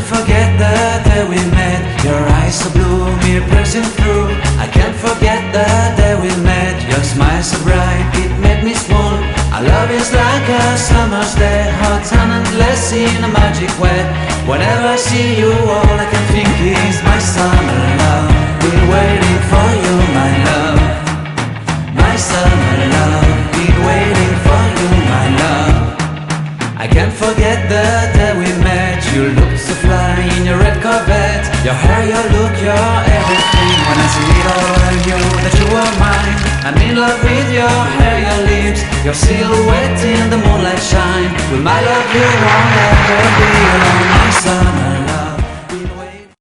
forget the day we met. Your eyes so blue, me piercing through. I can't forget the day we met. Your smile so bright, it made me swoon. Our love is like a summer's day, hot and endless in a magic way. Whenever I see you, all I can think is my summer love. Been waiting for you, my love. My summer love. Been waiting for you, my love. I can't forget the day we met. You looked so fly in your red Corvette. Your hair, your look, your everything. When I see it all, I knew that you were mine. I'm in love with your hair, your lips, your silhouette in the moonlight shine. With my love you won't ever be alone. My summer